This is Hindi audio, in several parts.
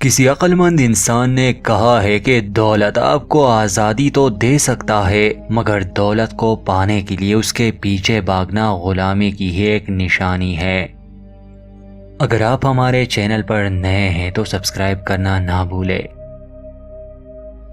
किसी अक्लमंद इंसान ने कहा है कि दौलत आपको आज़ादी तो दे सकता है, मगर दौलत को पाने के लिए उसके पीछे भागना गुलामी की ही एक निशानी है। अगर आप हमारे चैनल पर नए हैं तो सब्सक्राइब करना ना भूलें।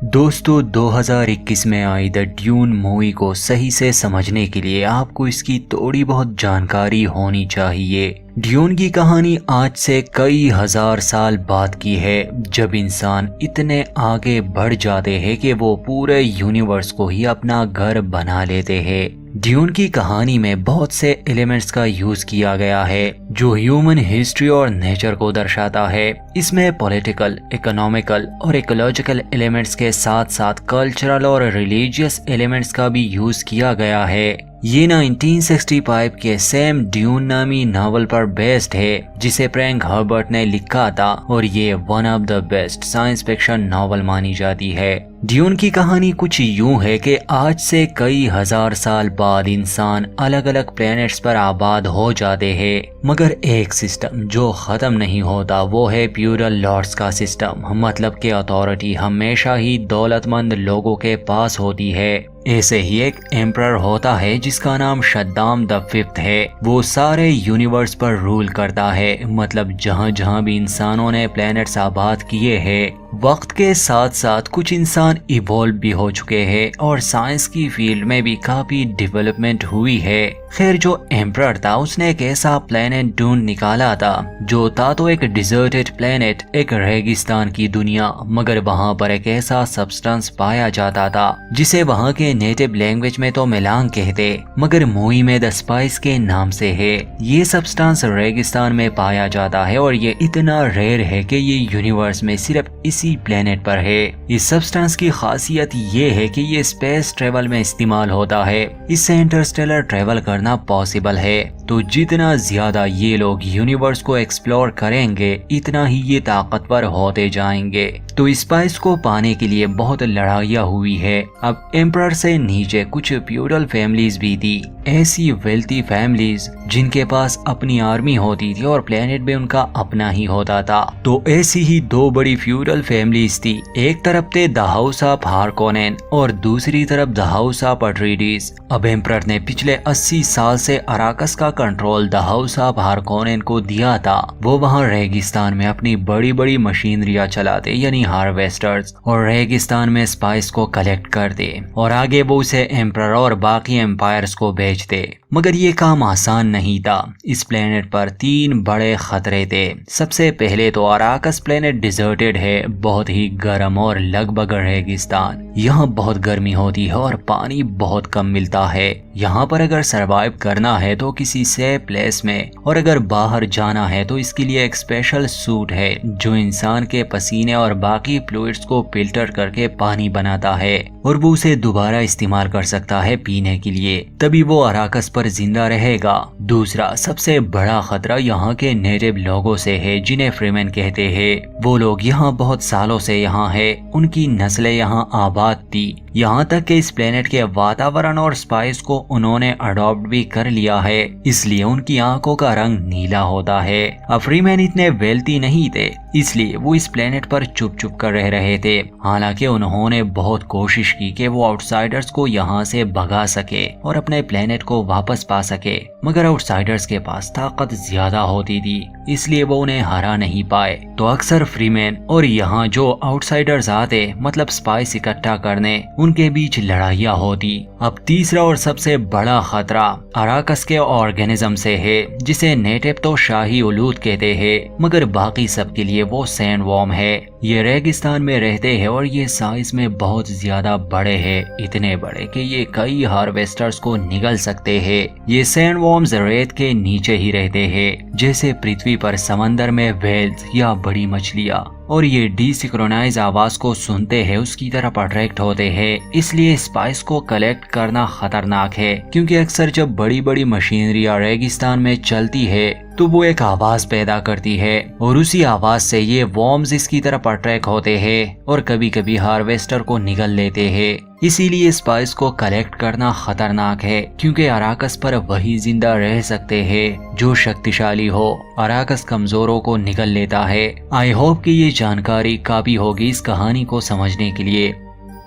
दोस्तों, 2021 में आई द ड्यून मूवी को सही से समझने के लिए आपको इसकी थोड़ी बहुत जानकारी होनी चाहिए। ड्यून की कहानी आज से कई हजार साल बाद की है, जब इंसान इतने आगे बढ़ जाते हैं कि वो पूरे यूनिवर्स को ही अपना घर बना लेते हैं। ड्यून की कहानी में बहुत से एलिमेंट्स का यूज किया गया है जो ह्यूमन हिस्ट्री और नेचर को दर्शाता है। इसमें पॉलिटिकल, इकोनॉमिकल और इकोलॉजिकल एलिमेंट्स के साथ साथ कल्चरल और रिलीजियस एलिमेंट्स का भी यूज किया गया है। ये 1965 के सेम ड्यून नामी नॉवल पर बेस्ड है, जिसे फ्रैंक हर्बर्ट ने लिखा था, और ये one of the best science fiction novel मानी जाती है। ड्यून की कहानी कुछ यूं है कि आज से कई हजार साल बाद इंसान अलग अलग प्लैनेट्स पर आबाद हो जाते हैं, मगर एक सिस्टम जो खत्म नहीं होता वो है प्यूरल लॉर्ड्स का सिस्टम। मतलब कि अथॉरिटी हमेशा ही दौलतमंद लोगों के पास होती है। ऐसे ही एक एम्परर होता है जिसका नाम शद्दाम द फिफ्थ है। वो सारे यूनिवर्स पर रूल करता है। मतलब जहाँ जहाँ भी इंसानों ने प्लैनेट्स आबाद किए हैं, वक्त के साथ साथ कुछ इंसान इवॉल्व भी हो चुके हैं और साइंस की फील्ड में भी काफी डेवलपमेंट हुई है। खैर, जो एम्परर था उसने एक ऐसा प्लेनेट ढूंढ निकाला था जो था तो एक डिजर्टेड प्लेनेट, एक रेगिस्तान की दुनिया, मगर वहाँ पर एक ऐसा सब्सटेंस पाया जाता था जिसे वहाँ के नेटिव लैंग्वेज में तो मेलांग कहते, मगर मूवी में द स्पाइस के नाम से है। ये सब्सटेंस रेगिस्तान में पाया जाता है और ये इतना रेयर है कि ये यूनिवर्स में सिर्फ इसी प्लेनेट पर है। इस सब्सटेंस की खासियत ये है कि ये स्पेस ट्रेवल में इस्तेमाल होता है। इससे इंटरस्टेलर ट्रेवल करना पॉसिबल है। तो जितना ज्यादा ये लोग यूनिवर्स को एक्सप्लोर करेंगे, इतना ही ये ताकतवर होते जाएंगे। तो स्पाइस को पाने के लिए बहुत लड़ाइयाँ हुई है। अब एम्परर से नीचे कुछ फ्यूडल फैमिलीज भी थी, ऐसी वेल्थी फैमिलीज जिनके पास अपनी आर्मी होती थी और प्लेनेट भी उनका अपना ही होता था। तो ऐसी ही दो बड़ी फ्यूडल फैमिलीज थी। एक तरफ थे द हाउस ऑफ हार्कोनेन और दूसरी तरफ द हाउस ऑफ अट्रीडीज। अब एम्परर ने पिछले 80 साल से अराकस का कंट्रोल द हाउस ऑफ हार्कोनेन को दिया था। वो वहाँ रेगिस्तान में अपनी बड़ी बड़ी मशीनरियाँ चलाते, यानी हार्वेस्टर्स, और रेगिस्तान में स्पाइस को कलेक्ट करते और आगे वो उसे एम्परर और बाकी एम्पायर्स को बेचते। मगर ये काम आसान नहीं था। इस प्लेनेट पर 3 बड़े खतरे थे। सबसे पहले तो अराकस प्लेनेट डिजर्टेड है, बहुत ही गर्म और लगभग रेगिस्तान। यहाँ बहुत गर्मी होती है और पानी बहुत कम मिलता है। यहाँ पर अगर सरवाइव करना है तो किसी सेफ प्लेस में, और अगर बाहर जाना है तो इसके लिए एक स्पेशल सूट है जो इंसान के पसीने और बाकी फ्लूइड्स को फिल्टर करके पानी बनाता है और वो उसे दोबारा इस्तेमाल कर सकता है पीने के लिए, तभी वो अराकस पर जिंदा रहेगा। दूसरा सबसे बड़ा खतरा यहाँ के नेटिव लोगों से है, जिन्हें फ्रीमैन कहते हैं। वो लोग यहाँ बहुत सालों से यहाँ है, उनकी नस्लें यहाँ आबाद थी, यहाँ तक कि इस प्लेनेट के वातावरण और स्पाइस को उन्होंने अडॉप्ट भी कर लिया है, इसलिए उनकी आंखों का रंग नीला होता है। अब फ्रीमैन इतने वेल्थी नहीं थे, इसलिए वो इस प्लेनेट पर चुप चुप कर रह रहे थे। हालांकि उन्होंने बहुत कोशिश की कि वो आउटसाइडर्स को यहाँ से भगा सके और अपने प्लेनेट को वापस पा सके, मगर आउटसाइडर्स के पास ताकत ज्यादा होती थी, इसलिए वो उन्हें हरा नहीं पाए। तो अक्सर फ्रीमैन और यहाँ जो आउटसाइडर्स आते, मतलब स्पाइस इकट्ठा करने, उनके बीच लड़ाइयाँ होती। अब तीसरा और सबसे बड़ा खतरा अराकस के ऑर्गेनिज्म से है, जिसे नेटिव तो शाही उलूद कहते हैं, मगर बाकी सबके लिए वो सैंड वॉर्म है। ये रेगिस्तान में रहते हैं और ये साइज में बहुत ज्यादा बड़े हैं, इतने बड़े कि ये कई हार्वेस्टर्स को निगल सकते हैं। ये सैंड वॉर्म्स रेत के नीचे ही रहते हैं, जैसे पृथ्वी पर समंदर में व्हेल्स या बड़ी मछलियाँ, और ये डिसिंक्रोनाइज आवाज को सुनते हैं उसकी तरफ अट्रैक्ट होते हैं। इसलिए स्पाइस को कलेक्ट करना खतरनाक है, क्योंकि अक्सर जब बड़ी बड़ी मशीनरी रेगिस्तान में चलती है तो वो एक आवाज पैदा करती है और उसी आवाज से ये वॉर्म्स इसकी तरफ अट्रैक्ट होते हैं और कभी कभी हार्वेस्टर को निगल लेते हैं। इसीलिए स्पाइस को कलेक्ट करना खतरनाक है, क्योंकि अराकस पर वही जिंदा रह सकते हैं जो शक्तिशाली हो। अराकस कमजोरों को निगल लेता है। आई होप कि ये जानकारी काफी होगी इस कहानी को समझने के लिए।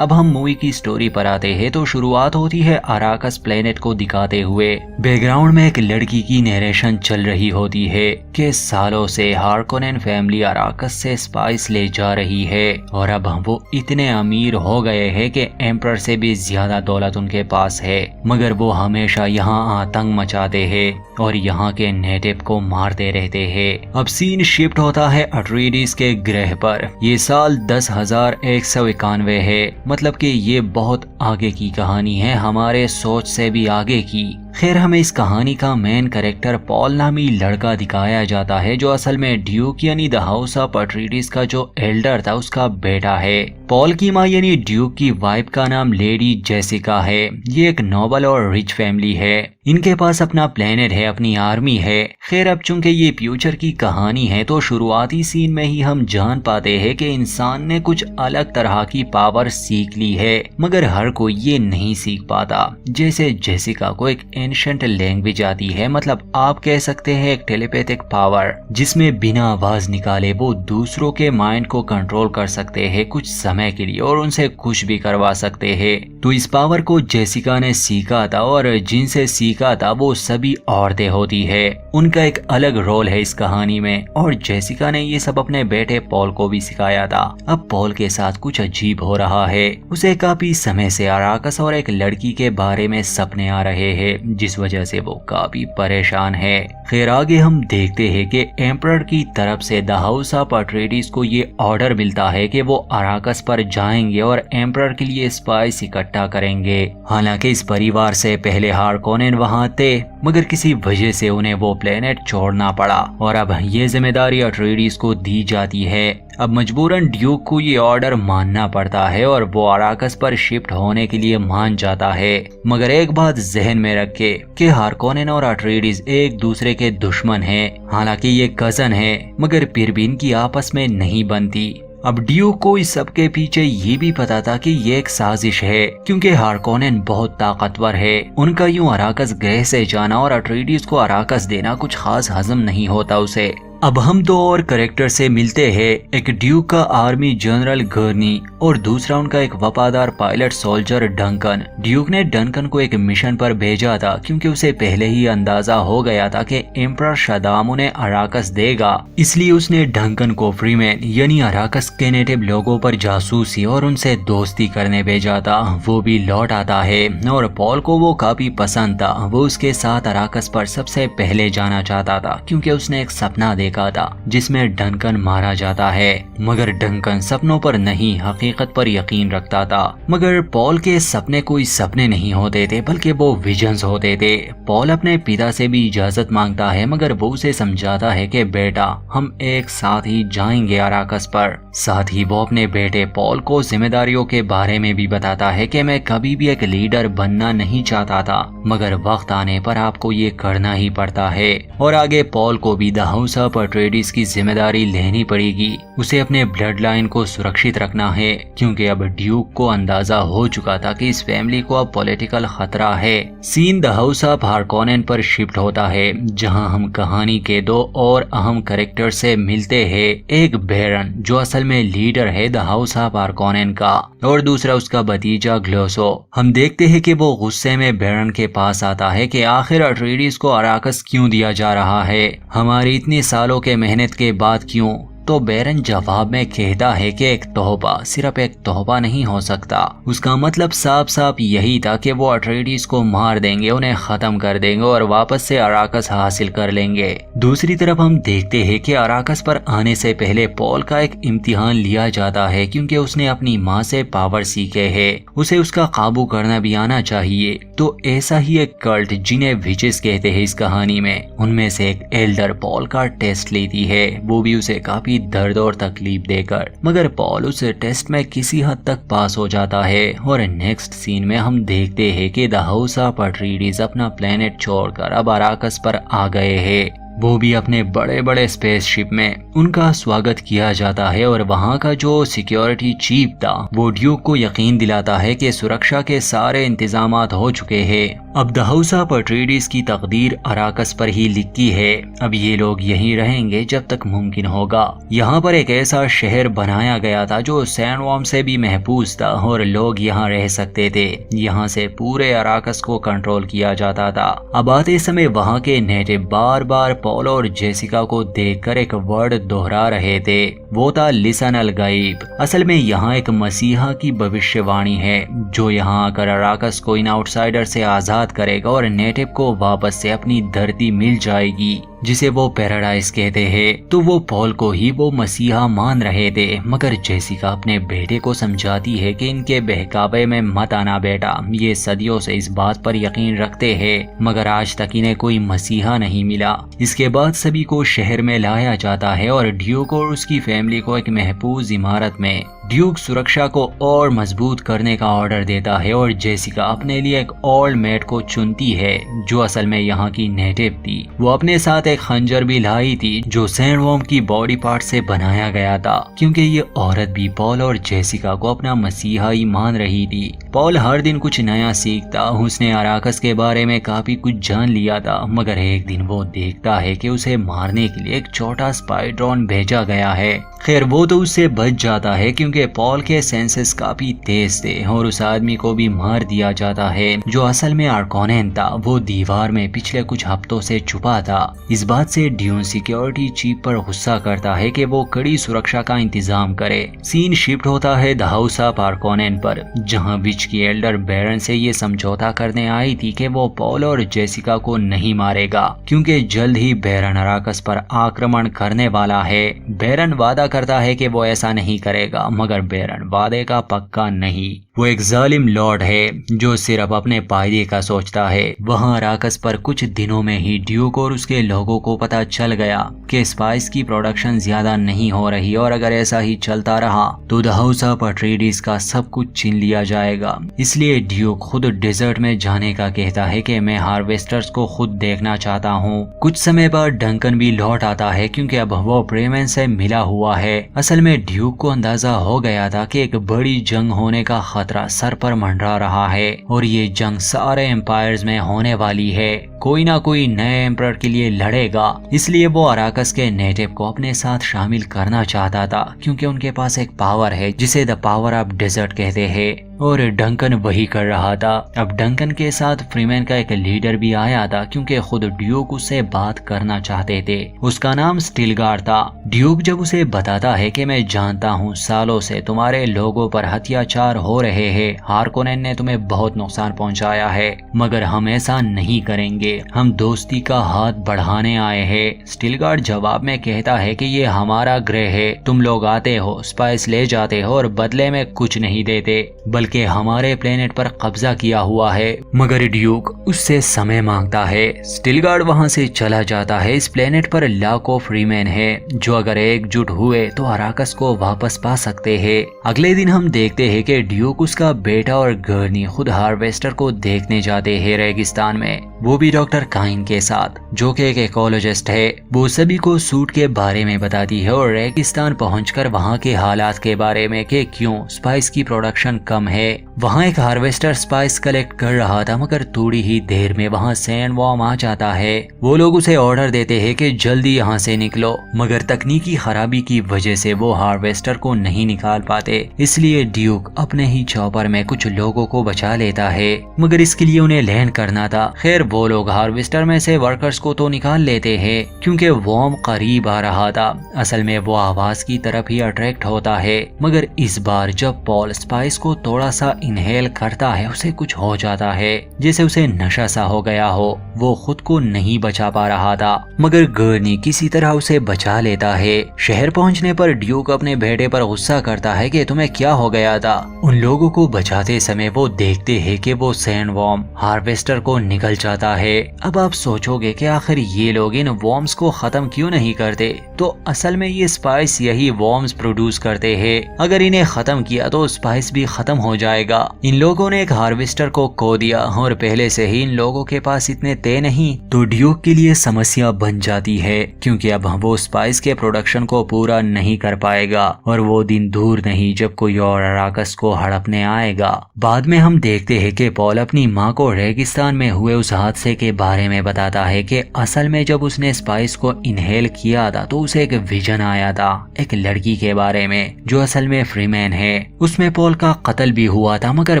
अब हम मूवी की स्टोरी पर आते हैं। तो शुरुआत होती है अराकस प्लेनेट को दिखाते हुए। बैकग्राउंड में एक लड़की की नरेशन चल रही होती है कि सालों से हार्कोनेन फैमिली अराकस से स्पाइस ले जा रही है और अब वो इतने अमीर हो गए हैं कि एम्परर से भी ज्यादा दौलत उनके पास है, मगर वो हमेशा यहाँ आतंक मचाते हैं और यहाँ के नेटिव को मारते रहते हैं। अब सीन शिफ्ट होता है अट्रीडिस के ग्रह पर। ये साल 10,191 है, मतलब कि ये बहुत आगे की कहानी है, हमारे सोच से भी आगे की। खैर, हमें इस कहानी का मेन कैरेक्टर पॉल नामी लड़का दिखाया जाता है, जो असल में ड्यूक यानी द हाउस ऑफ अट्रीडिस का जो एल्डर था उसका बेटा है। पॉल की माँ यानी ड्यूक की वाइफ का नाम लेडी जेसिका है। ये एक नोबल और रिच फैमिली है। इनके पास अपना प्लेनेट है, अपनी आर्मी है। खैर, अब चूंकि ये फ्यूचर की कहानी है तो शुरुआती सीन में ही हम जान पाते हैं कि इंसान ने कुछ अलग तरह की पावर सीख ली है, मगर हर कोई ये नहीं सीख पाता। जैसे जेसिका को एक एंशिएंट लैंग्वेज आती है, मतलब आप कह सकते हैं एक टेलीपैथिक पावर, जिसमें बिना आवाज निकाले वो दूसरों के माइंड को कंट्रोल कर सकते हैं कुछ समय के लिए और उनसे कुछ भी करवा सकते हैं। तो इस पावर को जेसिका ने सीखा था और जिनसे सीखा था वो सभी औरतें होती है। उनका एक अलग रोल है इस कहानी में और जेसिका ने ये सब अपने बेटे पॉल को भी सिखाया था। अब पॉल के साथ कुछ अजीब हो रहा है। उसे काफी समय से अराकस और एक लड़की के बारे में सपने आ रहे हैं, जिस वजह से वो काफी परेशान है। खैर, आगे हम देखते हैं कि एम्परर की तरफ से द हाउस ऑफ अट्रेडिस को ये ऑर्डर मिलता है कि वो अराकस पर जाएंगे और एम्परर के लिए स्पाइस इकट्ठा करेंगे। हालांकि इस परिवार से पहले हार्कोनेन वहां थे, मगर किसी वजह से उन्हें वो प्लेनेट छोड़ना पड़ा और अब ये जिम्मेदारी अट्रेडिस को दी जाती है। अब मजबूरन ड्यूक को ये ऑर्डर मानना पड़ता है और वो अराकस पर शिफ्ट होने के लिए मान जाता है, मगर एक बात जहन में रखे कि हार्कोनेन और अट्रेडिस एक दूसरे के दुश्मन हैं। हालांकि ये कजन है, मगर फिर भी इनकी आपस में नहीं बनती। अब ड्यूक को इस सब के पीछे ये भी पता था कि ये एक साजिश है, क्योंकि हार्कोनेन बहुत ताकतवर है। उनका यूं अराकस ग्रह से जाना और अट्रेडिस को अराकस देना कुछ खास हजम नहीं होता उसे। अब हम दो और कैरेक्टर से मिलते हैं, एक ड्यूक का आर्मी जनरल गर्नी और दूसरा उनका एक वफादार पायलट सोल्जर डंकन। ड्यूक ने डंकन को एक मिशन पर भेजा था, क्योंकि उसे पहले ही अंदाजा हो गया था कि एम्परर शदाम उन्हें अराकस देगा। इसलिए उसने डंकन को फ्रीमैन यानी अराकस के नेटिव लोगों पर जासूसी और उनसे दोस्ती करने भेजा था। वो भी लौट आता है और पॉल को वो काफी पसंद था। वो उसके साथ अराकस पर सबसे पहले जाना चाहता था, क्योंकि उसने एक सपना देखा था जिसमें डंकन मारा जाता है। मगर डंकन सपनों पर नहीं, हकीकत पर यकीन रखता था। मगर पॉल के सपने कोई सपने नहीं होते थे, बल्कि वो विजन्स होते थे। पॉल अपने पिता से भी इजाजत मांगता है, मगर वो उसे समझाता है कि बेटा, हम एक साथ ही जाएंगे अराकस पर। साथ ही वो अपने बेटे पॉल को जिम्मेदारियों के बारे में भी बताता है कि मैं कभी भी एक लीडर बनना नहीं चाहता था, मगर वक्त आने पर आपको ये करना ही पड़ता है। और आगे पॉल को भी द हाउस ऑफ अट्रेडिस की जिम्मेदारी लेनी पड़ेगी। उसे अपने ब्लड लाइन को सुरक्षित रखना है, क्योंकि अब ड्यूक को अंदाजा हो चुका था कि इस फैमिली को अब पॉलिटिकल खतरा है। सीन द हाउस ऑफ हार्कोनेन पर शिफ्ट होता है, जहां हम कहानी के दो और अहम कैरेक्टर से मिलते हैं। एक बैरन, जो असल में लीडर है द हाउस ऑफ हार्कोनेन का, और दूसरा उसका भतीजा ग्लोसो। हम देखते हैं कि वो गुस्से में बैरन के पास आता है कि आखिर अट्रेडिस को अराकस क्यों दिया जा रहा है, हमारी इतने सालों के मेहनत के बाद क्यों। तो बैरन जवाब में कहता है कि एक तोहफा सिर्फ एक तोहफा नहीं हो सकता। उसका मतलब साफ साफ यही था कि वो अट्रेडिस को मार देंगे, उन्हें खत्म कर देंगे और वापस से अराकस हासिल कर लेंगे। दूसरी तरफ हम देखते हैं कि अराकस पर आने से पहले पॉल का एक इम्तिहान लिया जाता है, क्योंकि उसने अपनी माँ से पावर सीखे है। उसे उसका काबू करना भी आना चाहिए। तो ऐसा ही एक कल्ट, जिन्हें विचेस कहते हैं इस कहानी में, उनमें से एक एल्डर पॉल का टेस्ट लेती है, वो भी उसे काफी दर्द और तकलीफ देकर। मगर पॉल उस टेस्ट में किसी हद तक पास हो जाता है और नेक्स्ट सीन में हम देखते हैं कि द हाउस ऑफ अट्रेडिस अपना प्लेनेट छोड़कर अब अराकस पर आ गए हैं। वो भी अपने बड़े बड़े स्पेसशिप में। उनका स्वागत किया जाता है और वहाँ का जो सिक्योरिटी चीफ था वो ड्यूक को यकीन दिलाता है कि सुरक्षा के सारे इंतजामात हो चुके हैं। अब द हाउस ऑफ अट्रेइडीज की तकदीर अराकस पर ही लिखी है। अब ये लोग यहीं रहेंगे जब तक मुमकिन होगा। यहाँ पर एक ऐसा शहर बनाया गया था जो सैंडवर्म से भी महफूज था और लोग यहाँ रह सकते थे। यहाँ से पूरे अराकस को कंट्रोल किया जाता था। अब आते समय वहाँ के नेटिव बार बार पॉल और जेसिका को देखकर एक वर्ड दोहरा रहे थे, वो था लिसन अल गाइब। असल में यहाँ एक मसीहा की भविष्यवाणी है जो यहाँ आकर अराकस को इन आउटसाइडर से आजाद करेगा और नेटिव को वापस से अपनी धरती मिल जाएगी जिसे वो पैराडाइज कहते हैं। तो वो पॉल को ही वो मसीहा मान रहे थे, मगर जेसिका अपने बेटे को समझाती है कि इनके बहकावे में मत आना बेटा, ये सदियों से इस बात पर यकीन रखते हैं मगर आज तक इन्हें कोई मसीहा नहीं मिला। इसके बाद सभी को शहर में लाया जाता है और ड्यूक और उसकी फैमिली को एक महफूज इमारत में। ड्यूक सुरक्षा को और मजबूत करने का ऑर्डर देता है और जेसिका अपने लिए एक ओल्ड मेड को चुनती है जो असल में यहाँ की नेटिव थी। वो अपने साथ एक खंजर भी लाई थी जो सैंडवर्म की बॉडी पार्ट से बनाया गया था, क्योंकि ये औरत भी पॉल और जेसिका को अपना मसीहा ही मान रही थी। पॉल हर दिन कुछ नया सीखता। उसने अराकस के बारे में काफी कुछ जान लिया था, मगर एक दिन वो देखता है कि उसे मारने के लिए एक छोटा स्पाई ड्रोन भेजा गया है। खैर वो तो उससे बच जाता है क्योंकि पॉल के सेंसेस काफी तेज थे और उस आदमी को भी मार दिया जाता है जो असल में आर्कोनेन था। वो दीवार में पिछले कुछ हफ्तों से छुपा था। इस बात से ड्यून सिक्योरिटी चीफ पर गुस्सा करता है कि वो कड़ी सुरक्षा का इंतजाम करे। सीन शिफ्ट होता है द हाउस ऑफ आर्कोनेन पर, जहां विच की एल्डर बैरन से ये समझौता करने आई थी कि वो पॉल और जेसिका को नहीं मारेगा क्योंकि जल्द ही बैरन अराकस पर आक्रमण करने वाला है। बैरन वादा करता है कि वो ऐसा नहीं करेगा, मगर बैरन वादे का पक्का नहीं। वो एक जालिम लॉर्ड है जो सिर्फ अपने फायदे का सोचता है। वहाँ अराकस पर कुछ दिनों में ही ड्यूक और उसके लोगों को पता चल गया कि स्पाइस की प्रोडक्शन ज्यादा नहीं हो रही और अगर ऐसा ही चलता रहा तो द हाउस ऑफ अट्रेइडीज का सब कुछ छीन लिया जाएगा। इसलिए ड्यूक खुद डेजर्ट में जाने का कहता है कि मैं हार्वेस्टर्स को खुद देखना चाहता हूँ। कुछ समय बाद डंकन भी लौट आता है क्योंकि अब वो ब्रेमेन से मिला हुआ है। असल में ड्यूक को अंदाजा हो गया था कि एक बड़ी जंग होने का खतरा सर पर मंडरा रहा है और ये जंग सारे एम्पायर्स में होने वाली है। कोई ना कोई नए एम्परर के लिए लड़ेगा। इसलिए वो अराकस के नेटिव को अपने साथ शामिल करना चाहता था क्योंकि उनके पास एक पावर है जिसे द पावर ऑफ डेजर्ट कहते हैं और डंकन वही कर रहा था। अब डंकन के साथ फ्रीमैन का एक लीडर भी आया था क्योंकि खुद ड्यूक उससे बात करना चाहते थे। उसका नाम स्टिलगार्ड था। ड्यूक जब उसे बताता है कि मैं जानता हूँ सालों से तुम्हारे लोगों पर अत्याचार हो रहे हैं, हार्कोनेन ने तुम्हें बहुत नुकसान पहुँचाया है, मगर हम ऐसा नहीं करेंगे, हम दोस्ती का हाथ बढ़ाने आए हैं। स्टिलगार्ड जवाब में कहता है कि ये हमारा ग्रह है, तुम लोग आते हो, स्पाइस ले जाते हो और बदले में कुछ नहीं देते, बल्कि हमारे प्लेनेट पर कब्जा किया हुआ है। मगर ड्यूक उससे समय मांगता है। स्टिलगार्ड वहां से चला जाता है। इस प्लेनेट पर लाखों फ्रीमैन है जो अगर एकजुट हुए तो अराकस को वापस पा सकते हैं। अगले दिन हम देखते हैं कि ड्यूक, उसका बेटा और गर्नी खुद हार्वेस्टर को देखने जाते हैं रेगिस्तान में, वो भी डॉक्टर काइन के साथ जो कि एक इकोलॉजिस्ट है। वो सभी को सूट के बारे में बताती है और रेगिस्तान पहुंचकर वहां के हालात के बारे में कि क्यों स्पाइस की प्रोडक्शन कम है। वहां एक हार्वेस्टर स्पाइस कलेक्ट कर रहा था मगर थोड़ी ही देर में वहां सैंडवर्म आ जाता है। वो लोग उसे ऑर्डर देते हैं कि जल्दी यहाँ से निकलो, मगर तकनीकी खराबी की वजह से वो हार्वेस्टर को नहीं निकाल पाते। इसलिए ड्यूक अपने ही चॉपर में कुछ लोगों को बचा लेता है, मगर इसके लिए उन्हें लैंड करना था। खैर वो लोग हार्वेस्टर में से वर्कर्स को तो निकाल लेते हैं क्योंकि वॉर्म करीब आ रहा था। असल में वो आवाज की तरफ ही अट्रैक्ट होता है, मगर इस बार जब पॉल स्पाइस को थोड़ा सा इनहेल करता है उसे कुछ हो जाता है जैसे उसे नशा सा हो गया हो। वो खुद को नहीं बचा पा रहा था, मगर गर्नी किसी तरह उसे बचा लेता है। शहर पहुंचने पर ड्यूक अपने बेटे पर गुस्सा करता है कि तुम्हें क्या हो गया था। उन लोगों को बचाते समय वो देखते हैं कि वो सैंडवर्म हार्वेस्टर को निकल जाता है। अब आप सोचोगे कि आखिर ये लोग इन वॉर्म्स को खत्म क्यों नहीं करते, तो असल में ये स्पाइस यही वॉर्म्स प्रोड्यूस करते हैं। अगर इन्हें खत्म किया तो स्पाइस भी खत्म हो हो जाएगा। इन लोगों ने एक हार्वेस्टर को खो दिया और पहले से ही इन लोगों के पास इतने थे नहीं, तो ड्यूक के लिए समस्या बन जाती है क्योंकि अब वो स्पाइस के प्रोडक्शन को पूरा नहीं कर पाएगा और वो दिन दूर नहीं जब कोई और अराकस को हड़पने आएगा। बाद में हम देखते हैं कि पॉल अपनी माँ को रेगिस्तान में हुए उस हादसे के बारे में बताता है कि असल में जब उसने स्पाइस को इनहेल किया था तो उसे एक विजन आया था एक लड़की के बारे में जो असल में फ्रीमैन है। उसमें पॉल का कत्ल भी हुआ था, मगर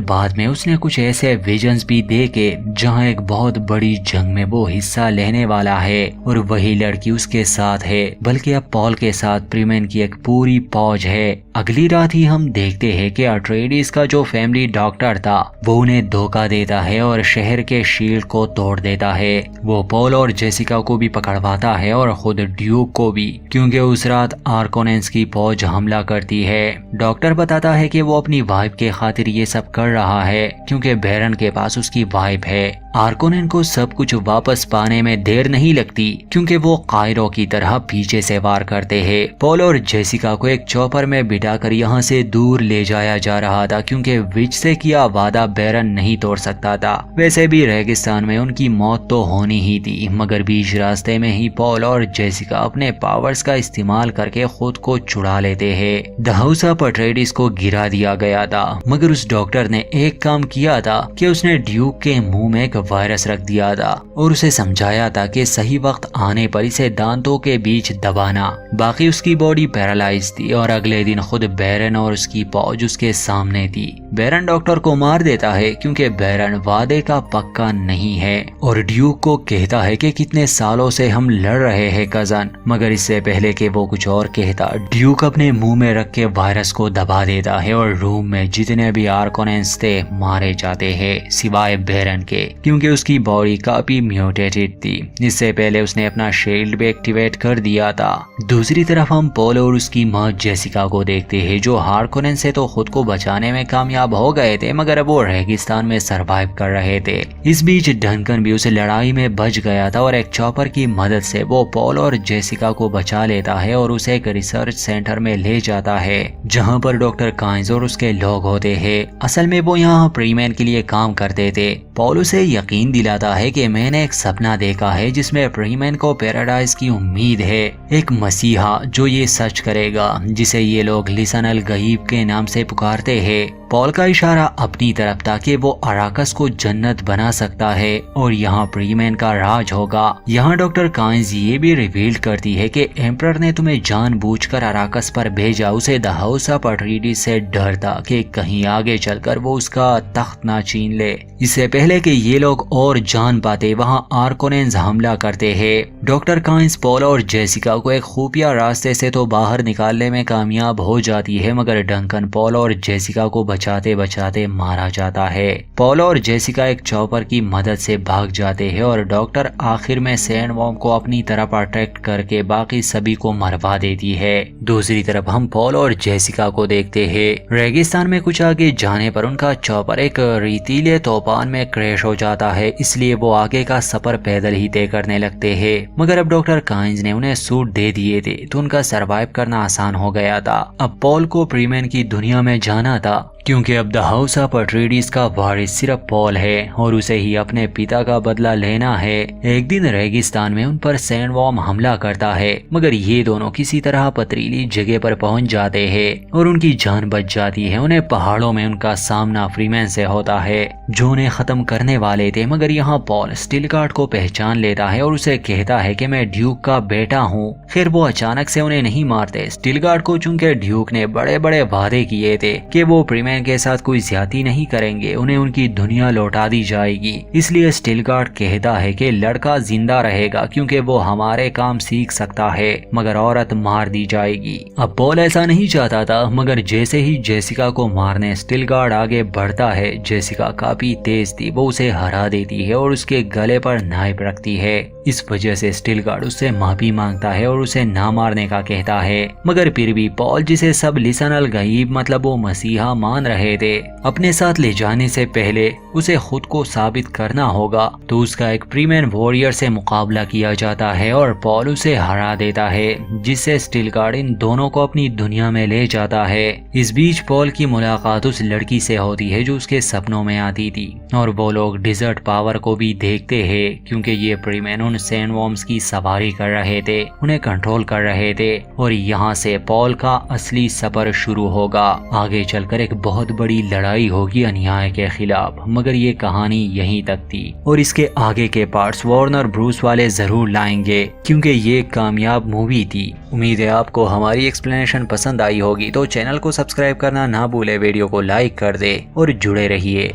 बाद में उसने कुछ ऐसे विजन्स भी देखे जहां एक बहुत बड़ी जंग में वो हिस्सा लेने वाला है और वही लड़की उसके साथ है, बल्कि अब पॉल के साथ फ्रीमैन की एक पूरी फौज है। अगली रात ही हम देखते हैं कि अट्रेडिस का जो फैमिली डॉक्टर था वो उन्हें धोखा देता है और शहर के शील्ड को तोड़ देता है। वो पॉल और जेसिका को भी पकड़वाता है और खुद ड्यूक को भी, क्योंकि उस रात आर्कोनेंस की फौज हमला करती है। डॉक्टर बताता है कि वो अपनी वाइफ के खातिर ये सब कर रहा है क्योंकि बैरन के पास उसकी वाइफ है। आर्कोनेन को सब कुछ वापस पाने में देर नहीं लगती क्योंकि वो कायरो की तरह पीछे से वार करते हैं। पॉल और जेसिका को एक चॉपर में बिठाकर यहाँ से दूर ले जाया जा रहा था क्योंकि विच से किया वादा बैरन नहीं तोड़ सकता था। वैसे भी रेगिस्तान में उनकी मौत तो होनी ही थी, मगर बीच रास्ते में ही पॉल और जेसिका अपने पावर्स का इस्तेमाल करके खुद को छुड़ा लेते हैं। द हाउस ऑफ अट्रेडिस को गिरा दिया गया था, मगर उस डॉक्टर ने एक काम किया था कि उसने ड्यूक के मुंह में वायरस रख दिया था और उसे समझाया था कि सही वक्त आने पर इसे दांतों के बीच दबाना। बाकी उसकी बॉडी पैरालाइज थी और अगले दिन खुद बैरन और उसकी फौज उसके सामने थी। बैरन डॉक्टर को मार देता है क्योंकि बैरन वादे का पक्का नहीं है और ड्यूक को कहता है कि कितने सालों से हम लड़ रहे हैं कजन, मगर इससे पहले कि वो कुछ और कहता ड्यूक अपने मुंह में रख के वायरस को दबा देता है और रूम में जितने भी आर्कोनेंस थे मारे जाते हैं सिवाय बैरन के, क्योंकि उसकी बॉडी काफी म्यूटेटेड थी। इससे पहले उसने अपना शील्ड भी एक्टिवेट कर दिया था। दूसरी तरफ हम पॉल और उसकी माँ जेसिका को देखते हैं जो हार्कोनेन से तो खुद को बचाने में कामयाब हो गए थे, मगर अब वो रेगिस्तान में सरवाइव कर रहे थे। इस बीच डंकन भी उस लड़ाई में बच गया था और एक चॉपर की मदद से वो पॉल और जेसिका को बचा लेता है और उसे एक रिसर्च सेंटर में ले जाता है जहाँ पर डॉक्टर काइंस और उसके लोग होते हैं। असल में वो यहाँ फ्रीमैन के लिए काम करते थे। पॉल उसे यकीन दिलाता है कि मैंने एक सपना देखा है जिसमें फ्रीमैन को पैराडाइज की उम्मीद है, एक मसीहा जो ये सच करेगा जिसे ये लोग लिसन अल गहीब के नाम से पुकारते हैं। पॉल का इशारा अपनी तरफ था कि वो अराकस को जन्नत बना सकता है और यहाँ फ्रीमैन का राज होगा। यहाँ डॉक्टर काइंस ये भी रिवील करती है कि एम्परर ने तुम्हें जानबूझकर अराकस पर भेजा। उसे द हाउस ऑफ अट्रेडिस से डर था कि कहीं आगे चलकर वो उसका तख्त ना छीन ले। इससे पहले कि ये लोग और जान पाते वहाँ आर्कोनेंस हमला करते हैं। डॉक्टर काइंस पॉल और जेसिका को एक खुफिया रास्ते से तो बाहर निकालने में कामयाब हो जाती है, मगर डंकन पॉल और जेसिका को बचाते बचाते मारा जाता है। पॉल और जेसिका एक चॉपर की मदद से भाग जाते हैं और डॉक्टर आखिर में सैंडवॉर्म को अपनी तरफ अट्रैक्ट करके बाकी सभी को मरवा देती है। दूसरी तरफ हम पॉल और जेसिका को देखते हैं। रेगिस्तान में कुछ आगे जाने पर उनका चॉपर एक रेतीले तूफान में क्रैश हो जाता है, इसलिए वो आगे का सफर पैदल ही तय करने लगते हैं। मगर अब डॉक्टर काइंस ने उन्हें सूट दे दिए थे तो उनका सरवाइव करना आसान हो गया था। अब पॉल को फ्रीमैन की दुनिया में जाना था क्योंकि अब द हाउस ऑफ अट्रेडिस का वारिस सिर्फ पॉल है और उसे ही अपने पिता का बदला लेना है। एक दिन रेगिस्तान में उन पर सैंडवॉर्म हमला करता है, मगर ये दोनों किसी तरह पथरीली जगह पर पहुंच जाते हैं और उनकी जान बच जाती है। उन्हें पहाड़ों में उनका सामना फ्रीमैन से होता है जो उन्हें खत्म करने वाले थे, मगर यहाँ पॉल स्टिलगार्ड को पहचान लेता है और उसे कहता है कि मैं ड्यूक का बेटा हूँ। फिर वो अचानक से उन्हें नहीं मारते स्टिलगार्ड को, चूंकि ड्यूक ने बड़े बड़े वादे किए थे कि वो फ्रीमैन के साथ कोई ज्यादती नहीं करेंगे, उन्हें उनकी दुनिया लौटा दी जाएगी। इसलिए स्टिलगार्ड कहता है कि लड़का जिंदा रहेगा क्योंकि वो हमारे काम सीख सकता है, मगर औरत मार दी जाएगी। अब पॉल ऐसा नहीं चाहता था, मगर जैसे ही जेसिका को मारने स्टिलगार्ड आगे बढ़ता है, जेसिका काफी तेज थी, वो उसे हरा देती है और उसके गले पर नाइफ रखती है। इस वजह से स्टिलगार्ड उससे माफी मांगता है और उसे ना मारने का कहता है, मगर फिर भी पॉल जिसे सब लिसन अल गहीब मतलब वो मसीहा मान रहे थे। अपने साथ ले जाने से पहले उसे खुद को साबित करना होगा, तो उसका एक प्रीमैन वॉरियर से मुकाबला किया जाता है और पॉल उसे हरा देता है, जिससे स्टीलगार्ड इन दोनों को अपनी दुनिया में ले जाता है। इस बीच पॉल की मुलाकात उस लड़की से होती है जो उसके सपनों में आती थी, और वो लोग डिजर्ट पावर को भी देखते हैं, क्योंकि ये प्रीमैन उन सैंडवर्म्स की सवारी कर रहे थे, उन्हें कंट्रोल कर रहे थे। और यहाँ से पॉल का असली सफर शुरू होगा। आगे चलकर एक बहुत बड़ी लड़ाई होगी अन्याय के खिलाफ, मगर ये कहानी यहीं तक थी और इसके आगे के पार्ट्स वार्नर ब्रूस वाले जरूर लाएंगे, क्योंकि ये कामयाब मूवी थी। उम्मीद है आपको हमारी एक्सप्लेनेशन पसंद आई होगी, तो चैनल को सब्सक्राइब करना ना भूले, वीडियो को लाइक कर दे और जुड़े रहिए।